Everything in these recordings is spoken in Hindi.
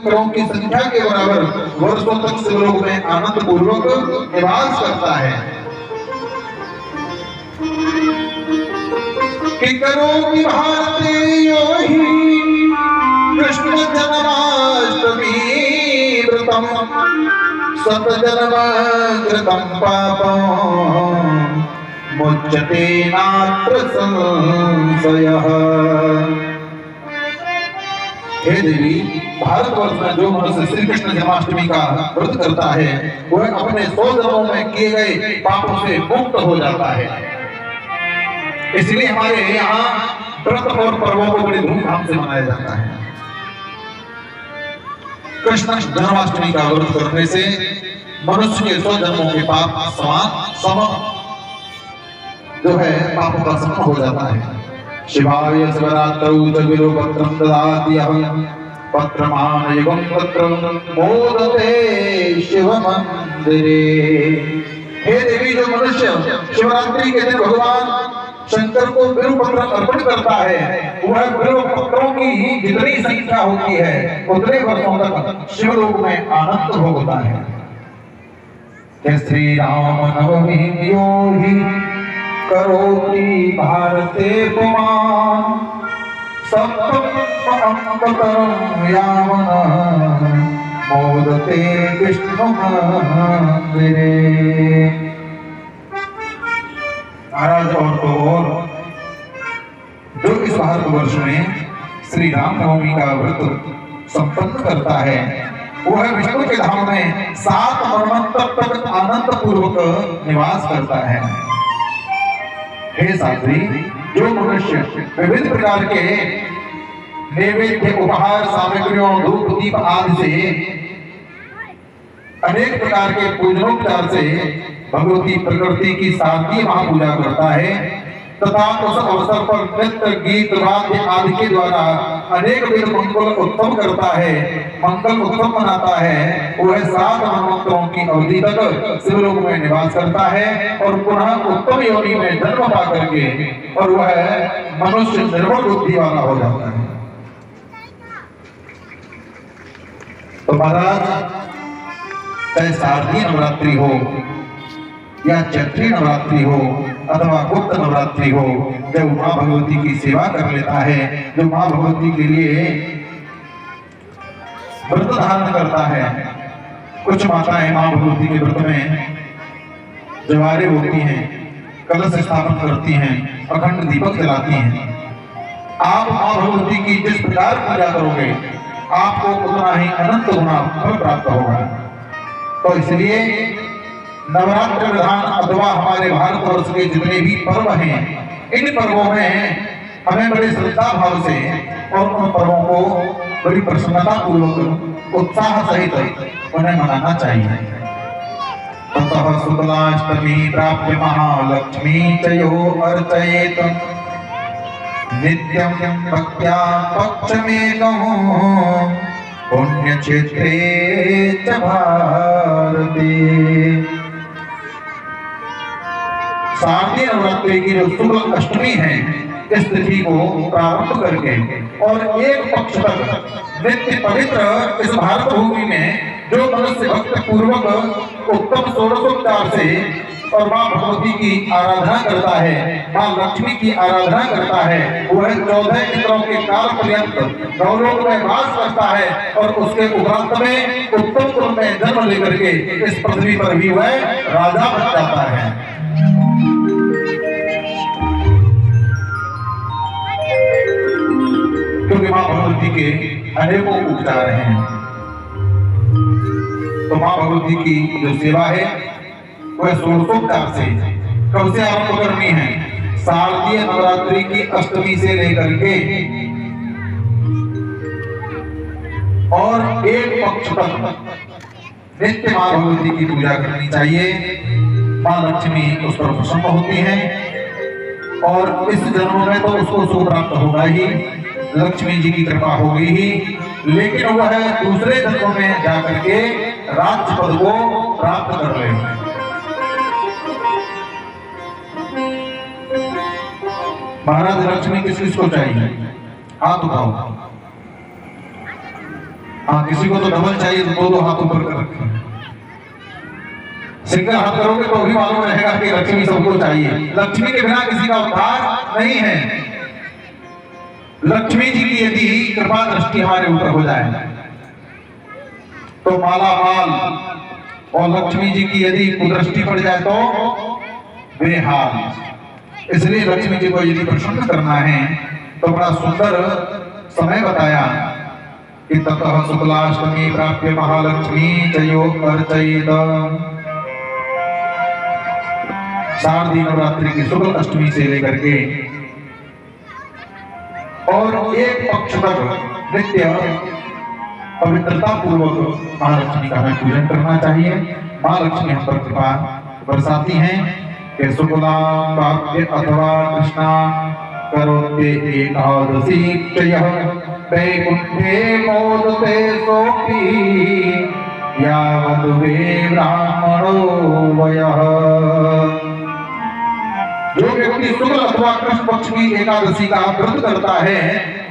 करोड़ की संख्या के बराबर वर्षों तक शिवलोक में आनंद पूर्वक निवास करता है। कि करो कि भारती योहि कृष्ण जन्माष्टमी व्रतम सत जन्म कृतं पापं मुच्यते नात्र संशयः। हे देवी, भारतवर्ष में जो मनुष्य श्री कृष्ण जन्माष्टमी का व्रत करता है वह अपने 100 जन्मों में किए गए पापों से मुक्त हो जाता है। इसलिए हमारे यहाँ व्रत और पर्वों को बड़ी धूमधाम से मनाया जाता है। कृष्ण जन्माष्टमी का व्रत करने से मनुष्य के 100 जन्मों के पाप सम जो है पापों का सम हो जाता है। शिवाय शिवरात्रौ जगिरो पत्रं ददाति अहं पत्रमानयुगं पत्रं मोदते शिव मंदिरे। हे देवी, जो मनुष्य शिवरात्रि के दिन भगवान शंकर को बिल्व पत्र अर्पण करता है वह बिल्व पत्रों की जितनी संख्या होती है उतने वर्षों तक शिवलोक में आनंद भोगता है। श्री राम नवमी योहि करोति भारते पुमान् सप्तमं यावन् मोदते विष्णु मंदिरे। महाराज, और तो और जो इस भारतवर्ष में श्री राम नवमी का व्रत संपन्न करता है वह विष्णु के धाम में 7 मन्वंतर तक आनंद पूर्वक निवास करता है। हे साध्वी, जो मनुष्य विभिन्न प्रकार के नैवेद्य उपहार सामग्रियों धूप दीप आदि से अनेक प्रकार के पूजनोपचार से भगवती प्रकृति की शारदीय महापूजा करता है तथा उस अवसर पर नृत्य गीत वाद्य आदि के द्वारा अनेक विध मंगल उत्सव करता है, मंगल उत्सव मनाता है, वह 7 मन्वंतरों की अवधि तक शिवलोक में निवास करता है और पुनः उत्तम योनि में जन्म पा करके और वह मनुष्य निर्मल बुद्धि वाला हो जाता है। तो महाराज, चाहे शारदीय नवरात्रि हो या चैत्री नवरात्रि हो अथवा गुप्त नवरात्रि हो, जब माँ भगवती की सेवा कर लेता है, जो माँ भगवती के लिए व्रत धारण करता है। कुछ माताएं माँ भगवती के व्रत में जवारे होती हैं, कलश स्थापन करती हैं, अखंड दीपक जलाती हैं। आप माँ भगवती की जिस प्रकार पूजा करोगे आपको उतना ही अनंत गुना फल प्राप्त होगा। तो इसलिए नवरात्र विधान अथवा हमारे भारतवर्ष के जितने भी पर्व हैं, इन पर्वों में हमें बड़े श्रद्धा भाव से और उन पर्वों को बड़ी प्रसन्नता पूर्वक उत्साह सहित उन्हें मनाना चाहिए। ततः शुक्लाष्टमी प्राप्य महालक्ष्मी चयो अर्चयेत नित्यं भक्त्या पक्षमेकं पुण्यक्षेत्रे च भारते। शारदीय नवरात्रि की जो शुक्ल अष्टमी है इस तिथि को प्रारंभ करके और एक पक्ष तक नित्य पवित्र इस भारत भूमि में जो मनुष्य भक्त पूर्वक उत्तम षोडशोपचार से और माँ भगवती की आराधना करता है, माँ लक्ष्मी की आराधना करता है, वह 14 इंद्रों के काल पर्यंत नवलोक में वास करता है और उसके उपरांत में उत्तम कुल में जन्म लेकर के इस पृथ्वी पर भी वह राजा बन जाता है। क्योंकि माँ भगवती के अनेकों उपचार हैं। तो माँ भगवती की जो सेवा है वह षोडशोपचार से कब से आरंभ करनी है? शारदीय नवरात्रि की अष्टमी से लेकर के और एक पक्ष तक नित्य माँ भगवती की पूजा करनी चाहिए। माँ लक्ष्मी उस पर प्रसन्न होती हैं और इस जन्म में तो उसको सुख प्राप्त होगा ही, लक्ष्मी जी की कृपा होगी ही, लेकिन वह दूसरे जन्म में जाकर के राज्य पद को प्राप्त कर लेगा। महाराज, लक्ष्मी किस किस को चाहिए? हाथ उठाओ। हाँ, किसी को तो डबल चाहिए तो दो हाथ ऊपर कर रखे, सिंगल हाथ करोगे तो भी मालूम रहेगा कि लक्ष्मी सबको चाहिए। लक्ष्मी के बिना किसी का उद्धार नहीं है। लक्ष्मी जी की यदि कृपा दृष्टि हमारे ऊपर हो जाए तो माला माल, और लक्ष्मी जी की यदि कुदृष्टि पड़ जाए तो बेहाल। इसलिए लक्ष्मी जी को यदि प्रसन्न करना है तो बड़ा सुंदर समय बताया कि ततः शुक्लाष्टमी प्राप्य महालक्ष्मी चयो अर्चयित। शारदीय नवरात्रि की शुक्ल अष्टमी से लेकर के और एक पक्ष तक नित्य पवित्रता पूर्वक महालक्ष्मी का हमें पूजन करना चाहिए। महालक्ष्मी हम पर कृपा बरसाती हैं कि शुक्ला प्राप्य अथवा कृष्णा करोते एकादशी चयः वैकुंठे मोदते सोपी यावद् वे ब्राह्मणो वयः। जो व्यक्ति शुक्ल अथवा कृष्ण पक्ष की एकादशी का व्रत करता है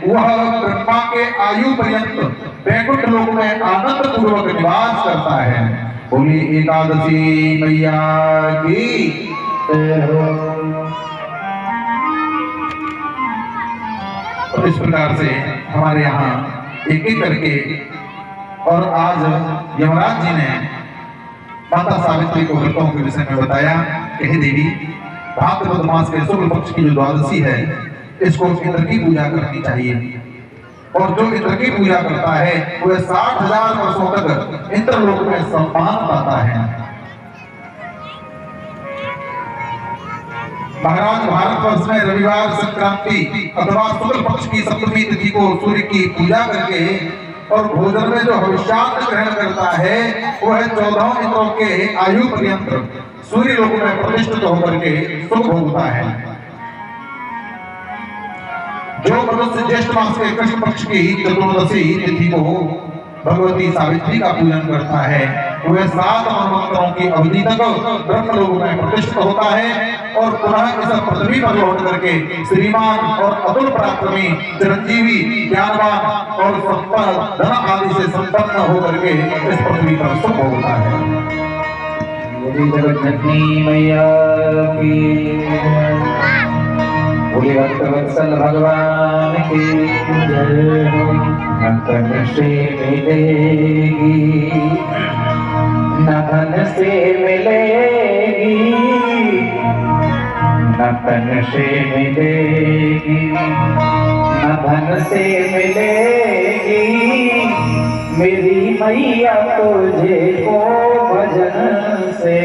वह ब्रह्मा के आयु पर्यंत वैकुंठ लोक में आनंद पूर्वक निवास करता है। बोली एकादशी मैया की। तो इस प्रकार से हमारे यहाँ एक एक करके, और आज यमराज जी ने माता सावित्री को व्रतों के विषय में बताया कि हे देवी, भाद्रपद मास के शुक्ल पक्ष की जो द्वादशी है इसको इंद्र की पूजा करनी चाहिए, और जो इंद्र की पूजा करता है वह 60,000 वर्षों तक इंद्रलोक में सम्मान पाता है। महाराज, भारतवर्ष में रविवार, संक्रांति अथवा शुक्ल पक्ष की सप्तमी तिथि को सूर्य की पूजा करके और भोजन में जो हविष्यान्न ग्रहण करता है वह 14 इंद्रों के आयु पर्यंत सूर्य लोक में प्रतिष्ठित होकर के सुख भोगता है। जो मनुष्य ज्येष्ठ मास के कृष्ण पक्ष की चतुर्दशी तिथि को भगवती सावित्री का पूजन करता है वह 7 मनवंतरों की अवधि तक ब्रह्मलोक में प्रतिष्ठित होता है और पुनः इस पृथ्वी पर लौट करके श्रीमान और अतुल पराक्रमी चिरंजीवी ज्ञानवान और संपन्न धन आदि से संपन्न होकर के इस पृथ्वी पर सुख भोगता है। जगन्नाथनी मैया की, बोले भक्तवत्सल भगवान की जय हो। न धन से मिलेगी, न धन से मिलेगी, न धन से मिलेगी, न धन से मिलेगी मेरी मैया तुझे को भजन से